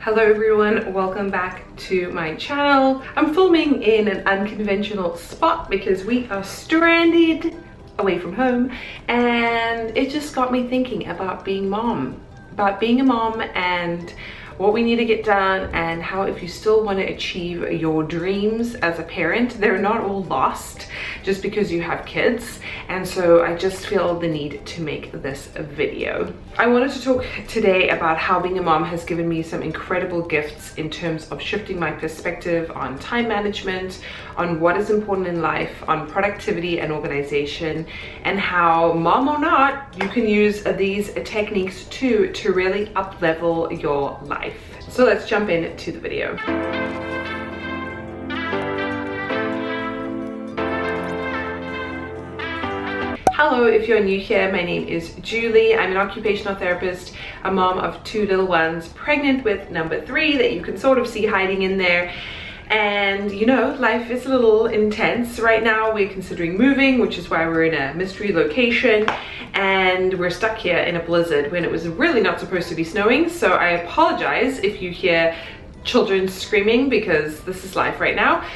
Hello everyone, welcome back to my channel. I'm filming in an unconventional spot because we are stranded away from home, and it just got me thinking about being a mom and what we need to get done, and how if you still want to achieve your dreams as a parent, they're not all lost just because you have kids. And so I just feel the need to make this video. I wanted to talk today about how being a mom has given me some incredible gifts in terms of shifting my perspective on time management, on what is important in life, on productivity and organization, and how, mom or not, you can use these techniques too to really up-level your life. So let's jump into the video. Hello, if you're new here, my name is Julie. I'm an occupational therapist, a mom of 2 little ones, pregnant with number 3 that you can sort of see hiding in there. And you know, life is a little intense right now. We're considering moving, which is why we're in a mystery location, and we're stuck here in a blizzard when it was really not supposed to be snowing. So I apologize if you hear children screaming, because this is life right now.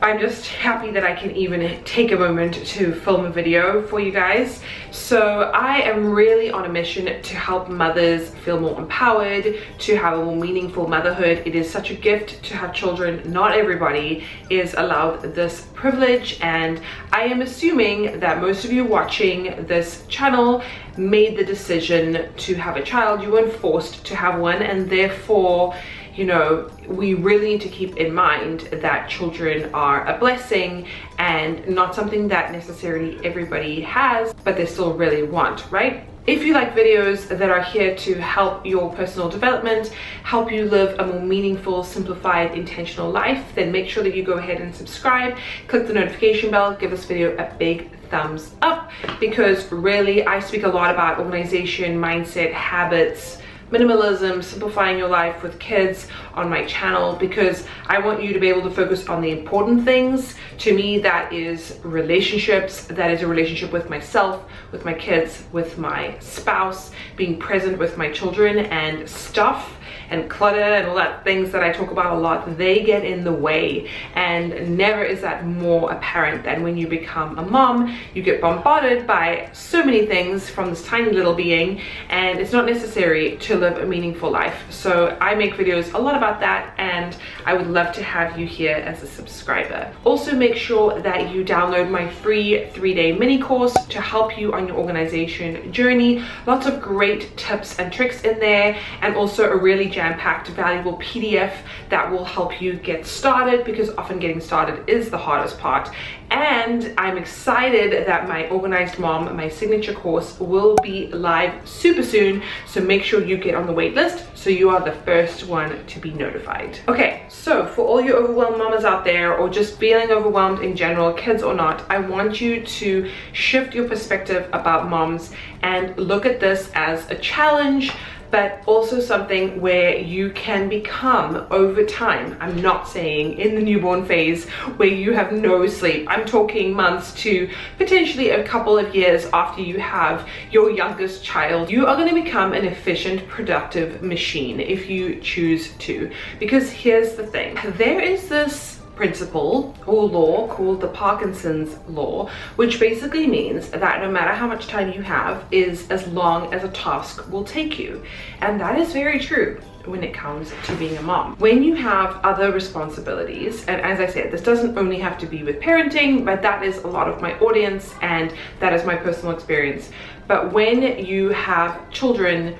I'm just happy that I can even take a moment to film a video for you guys. So I am really on a mission to help mothers feel more empowered, to have a more meaningful motherhood. It is such a gift to have children. Not everybody is allowed this privilege, and I am assuming that most of you watching this channel made the decision to have a child. You weren't forced to have one, and therefore, you know, we really need to keep in mind that children are a blessing and not something that necessarily everybody has, but they still really want, right? If you like videos that are here to help your personal development, help you live a more meaningful, simplified, intentional life, then make sure that you go ahead and subscribe, click the notification bell, give this video a big thumbs up, because really I speak a lot about organization, mindset, habits, minimalism, simplifying your life with kids on my channel, because I want you to be able to focus on the important things. To me, that is relationships, that is a relationship with myself, with my kids, with my spouse, being present with my children, and stuff and clutter and all that things that I talk about a lot, they get in the way. And never is that more apparent than when you become a mom. You get bombarded by so many things from this tiny little being, and it's not necessary to live a meaningful life. So I make videos a lot about that, and I would love to have you here as a subscriber. Also, make sure that you download my free 3-day mini course to help you on your organization journey. Lots of great tips and tricks in there, and also a really jam-packed, valuable PDF that will help you get started, because often getting started is the hardest part. And I'm excited that my Organized Mom, my signature course, will be live super soon. So make sure you get on the wait list so you are the first one to be notified. Okay, so for all you overwhelmed mamas out there, or just feeling overwhelmed in general, kids or not, I want you to shift your perspective about moms and look at this as a challenge, but also something where you can become over time. I'm not saying in the newborn phase where you have no sleep. I'm talking months to potentially a couple of years after you have your youngest child. You are going to become an efficient, productive machine if you choose to. Because here's the thing, there is this principle or law called the Parkinson's law, which basically means that no matter how much time you have is as long as a task will take you. And that is very true when it comes to being a mom. When you have other responsibilities, and as I said, this doesn't only have to be with parenting, but that is a lot of my audience and that is my personal experience. But when you have children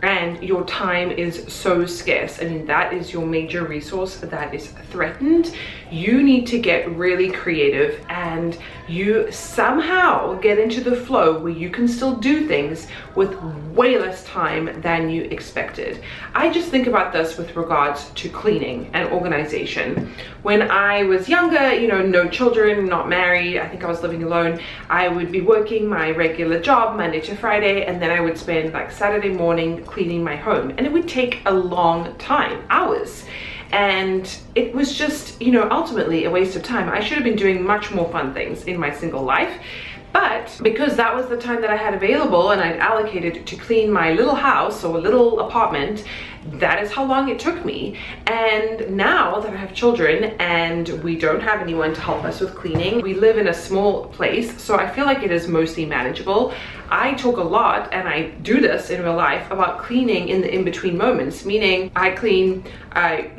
and your time is so scarce, I mean, that is your major resource that is threatened, you need to get really creative, and you somehow get into the flow where you can still do things with way less time than you expected. I just think about this with regards to cleaning and organization. When I was younger, you know, no children, not married, I think I was living alone, I would be working my regular job Monday to Friday, and then I would spend like Saturday morning cleaning my home, and it would take a long time, hours. And it was just, you know, ultimately a waste of time. I should have been doing much more fun things in my single life. But because that was the time that I had available and I'd allocated to clean my little house or little apartment, that is how long it took me. And now that I have children and we don't have anyone to help us with cleaning, we live in a small place, so I feel like it is mostly manageable. I talk a lot, and I do this in real life, about cleaning in the in-between moments, meaning I clean, 10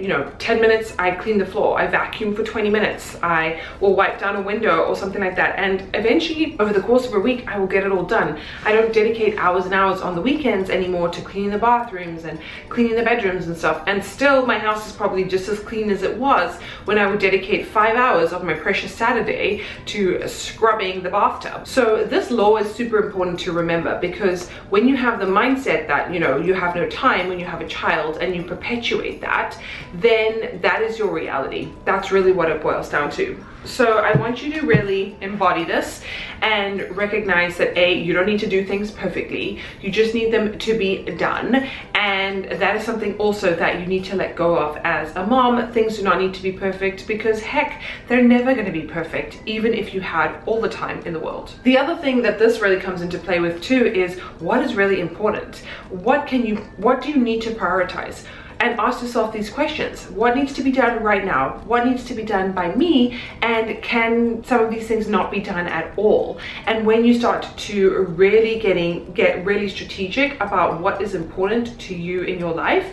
minutes, I clean the floor, I vacuum for 20 minutes, I will wipe down a window or something like that, and eventually over the course of a week I will get it all done. I don't dedicate hours and hours on the weekends anymore to cleaning the bathrooms and cleaning the bedrooms and stuff, and still my house is probably just as clean as it was when I would dedicate 5 hours of my precious Saturday to scrubbing the bathtub. So this law is super important to remember, because when you have the mindset that you have no time when you have a child, and you perpetuate that, then that is your reality. That's really what it boils down to. So I want you to really embody this and recognize that you don't need to do things perfectly, you just need them to be done. And that is something also that you need to let go of as a mom. Things do not need to be perfect, because heck, they're never going to be perfect, even if you had all the time in the world. The other thing that this really comes into play with too is what is really important. What do you need to prioritize? And ask yourself these questions. What needs to be done right now? What needs to be done by me? And can some of these things not be done at all? And when you start to really get really strategic about what is important to you in your life,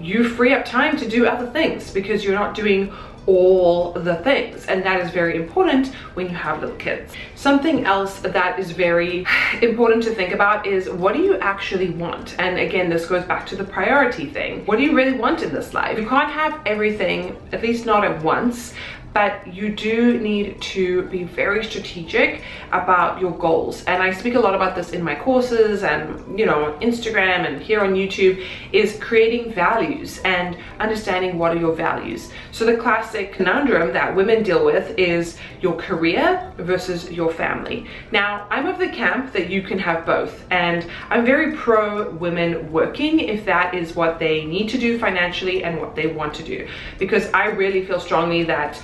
you free up time to do other things, because you're not doing all the things, and that is very important when you have little kids. Something else that is very important to think about is, what do you actually want? And again, this goes back to the priority thing. What do you really want in this life? You can't have everything, at least not at once, but you do need to be very strategic about your goals. And I speak a lot about this in my courses and on Instagram and here on YouTube, is creating values and understanding what are your values. So the classic conundrum that women deal with is your career versus your family. Now, I'm of the camp that you can have both, and I'm very pro women working if that is what they need to do financially and what they want to do, because I really feel strongly that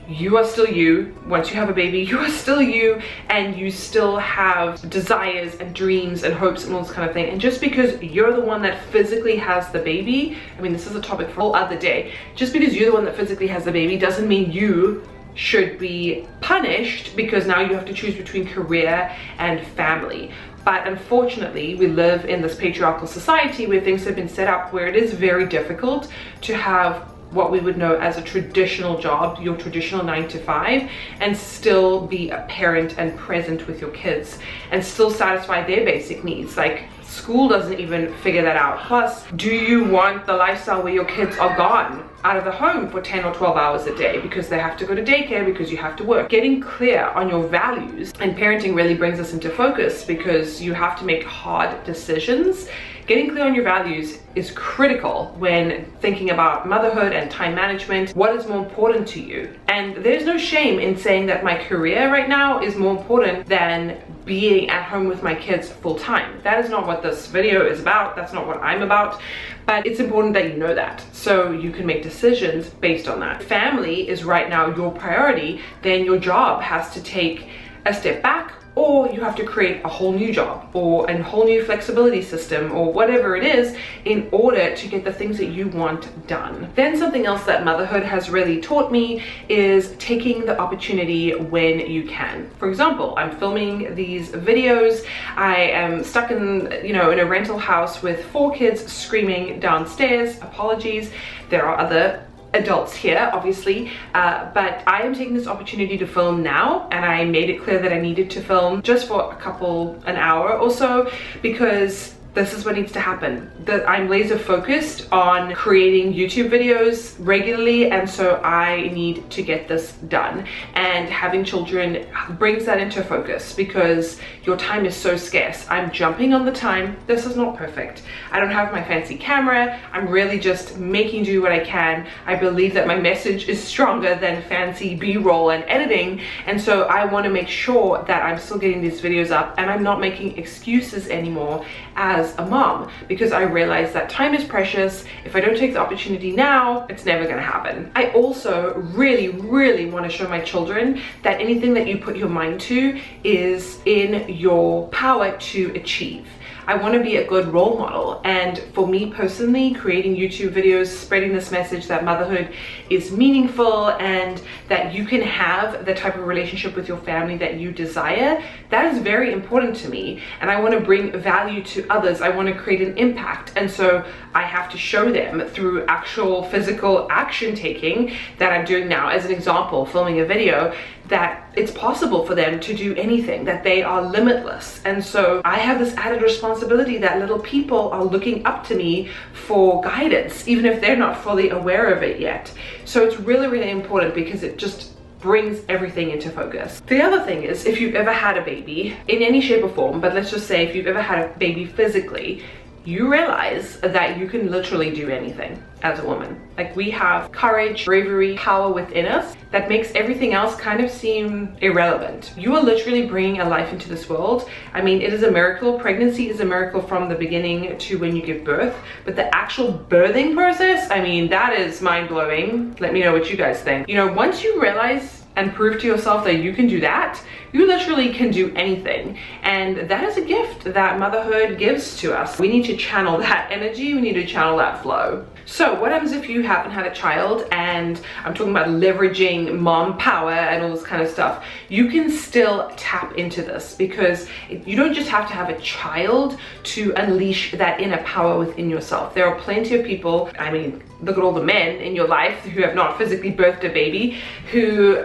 you are still you. Once you have a baby, you are still you, and you still have desires and dreams and hopes and all this kind of thing. And just because you're the one that physically has the baby, I mean, this is a topic for a whole other day, just because you're the one that physically has the baby doesn't mean you should be punished because now you have to choose between career and family. But unfortunately, we live in this patriarchal society where things have been set up where it is very difficult to have what we would know as a traditional job, your traditional 9 to 5, and still be a parent and present with your kids and still satisfy their basic needs. Like, school doesn't even figure that out. Plus, do you want the lifestyle where your kids are gone out of the home for 10 or 12 hours a day because they have to go to daycare, because you have to work? Getting clear on your values, and parenting really brings us into focus because you have to make hard decisions. Getting clear on your values is critical when thinking about motherhood and time management. What is more important to you? And there's no shame in saying that my career right now is more important than being at home with my kids full time. That is not what this video is about. That's not what I'm about. But it's important that you know that, so you can make decisions based on that. Family is right now your priority, then your job has to take a step back, or you have to create a whole new job or a whole new flexibility system or whatever it is in order to get the things that you want done. Then something else that motherhood has really taught me is taking the opportunity when you can. For example, I'm filming these videos. I am stuck in a rental house with 4 kids screaming downstairs. Apologies, there are other adults here, obviously, but I am taking this opportunity to film now, and I made it clear that I needed to film just for an hour or so, because this is what needs to happen. That I'm laser focused on creating YouTube videos regularly, and so I need to get this done. And having children brings that into focus because your time is so scarce. I'm jumping on the time. This is not perfect. I don't have my fancy camera. I'm really just making do what I can. I believe that my message is stronger than fancy B-roll and editing, and so I want to make sure that I'm still getting these videos up and I'm not making excuses anymore as a mom, because I realize that time is precious. If I don't take the opportunity now, it's never going to happen. I also really want to show my children that anything that you put your mind to is in your power to achieve. I want to be a good role model. And for me personally, creating YouTube videos, spreading this message that motherhood is meaningful and that you can have the type of relationship with your family that you desire, that is very important to me. And I want to bring value to others. I want to create an impact. And so I have to show them through actual physical action taking that I'm doing now. As an example, filming a video, that it's possible for them to do anything, that they are limitless. And so I have this added responsibility that little people are looking up to me for guidance, even if they're not fully aware of it yet. So it's really, really important because it just brings everything into focus. The other thing is, if you've ever had a baby in any shape or form, but let's just say if you've ever had a baby physically, you realize that you can literally do anything as a woman. Like, we have courage, bravery, power within us that makes everything else kind of seem irrelevant. You are literally bringing a life into this world. I mean, it is a miracle. Pregnancy is a miracle from the beginning to when you give birth, but the actual birthing process, I mean, that is mind-blowing. Let me know what you guys think. You know, once you realize and prove to yourself that you can do that, you literally can do anything. And that is a gift that motherhood gives to us. We need to channel that energy, we need to channel that flow. So what happens if you haven't had a child, and I'm talking about leveraging mom power and all this kind of stuff? You can still tap into this, because you don't just have to have a child to unleash that inner power within yourself. There are plenty of people, I mean, look at all the men in your life who have not physically birthed a baby, who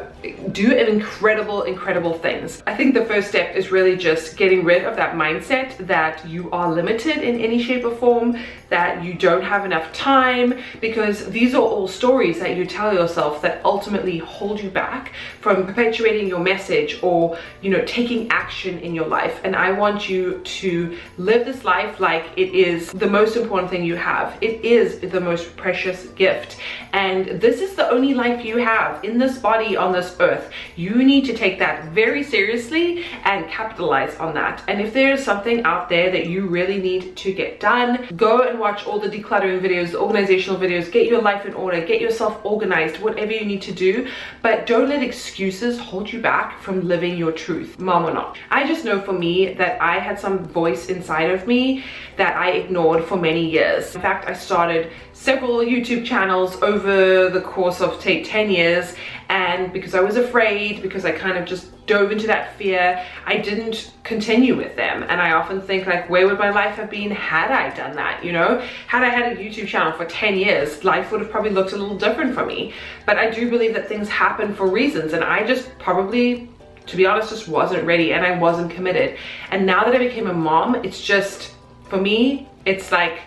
do incredible things. I think the first step is really just getting rid of that mindset that you are limited in any shape or form, that you don't have enough time, because these are all stories that you tell yourself that ultimately hold you back from perpetuating your message or, you know, taking action in your life. And I want you to live this life like it is the most important thing you have. It is the most precious gift, and this is the only life you have in this body on this earth. You need to take that very seriously and capitalize on that. And if there is something out there that you really need to get done, go and watch all the decluttering videos, the organizational videos, get your life in order, get yourself organized, whatever you need to do. But don't let excuses hold you back from living your truth, mom or not. I just know for me that I had some voice inside of me that I ignored for many years. In fact, I started several YouTube channels over the course of, say, 10 years, and because I was afraid, because I kind of just dove into that fear, I didn't continue with them. And I often think, like, where would my life have been had I done that? You know, had I had a YouTube channel for 10 years, life would have probably looked a little different for me. But I do believe that things happen for reasons, and I just probably, to be honest, just wasn't ready, and I wasn't committed. And now that I became a mom, it's just, for me, it's like,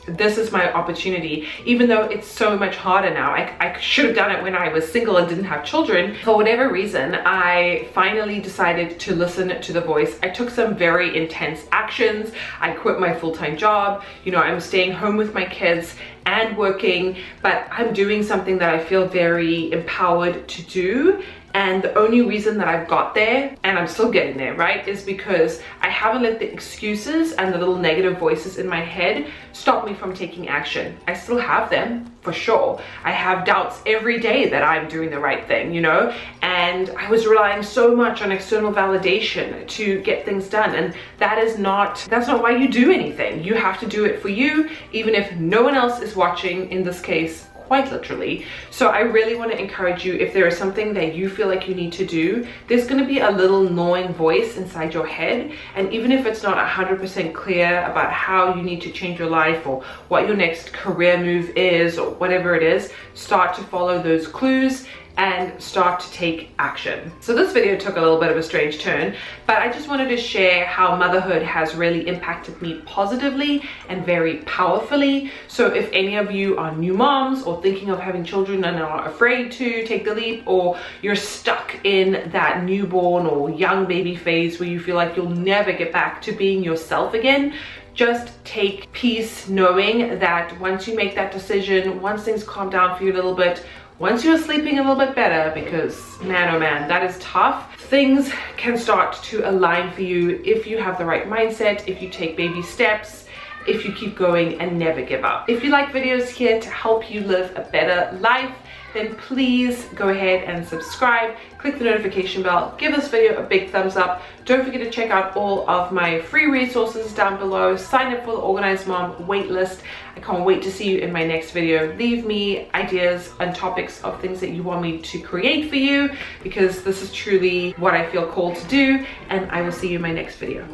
this is my opportunity. Even though it's so much harder now, I should have done it when I was single and didn't have children. For whatever reason, I finally decided to listen to the voice. I took some very intense actions. I quit my full-time job. You know, I'm staying home with my kids and working, but I'm doing something that I feel very empowered to do. And the only reason that I've got there, and I'm still getting there, right, is because I haven't let the excuses and the little negative voices in my head stop me from taking action. I still have them, for sure. I have doubts every day that I'm doing the right thing, you know, and I was relying so much on external validation to get things done, and that's not why you do anything. You have to do it for you, even if no one else is watching, in this case, quite literally. So I really want to encourage you, if there is something that you feel like you need to do, there's going to be a little gnawing voice inside your head, and even if it's not 100% clear about how you need to change your life or what your next career move is or whatever it is, start to follow those clues and start to take action. So this video took a little bit of a strange turn, but I just wanted to share how motherhood has really impacted me positively and very powerfully. So if any of you are new moms or thinking of having children and are afraid to take the leap, or you're stuck in that newborn or young baby phase where you feel like you'll never get back to being yourself again, just take peace knowing that once you make that decision, once things calm down for you a little bit, once you're sleeping a little bit better, because man, oh man, that is tough, things can start to align for you if you have the right mindset, if you take baby steps, if you keep going and never give up. If you like videos here to help you live a better life, then please go ahead and subscribe, click the notification bell, give this video a big thumbs up. Don't forget to check out all of my free resources down below. Sign up for the Organized Mom waitlist. I can't wait to see you in my next video. Leave me ideas and topics of things that you want me to create for you, because this is truly what I feel called to do, and I will see you in my next video.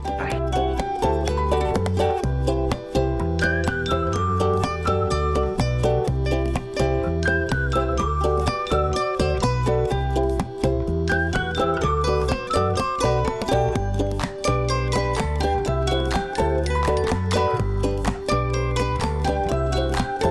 Bye.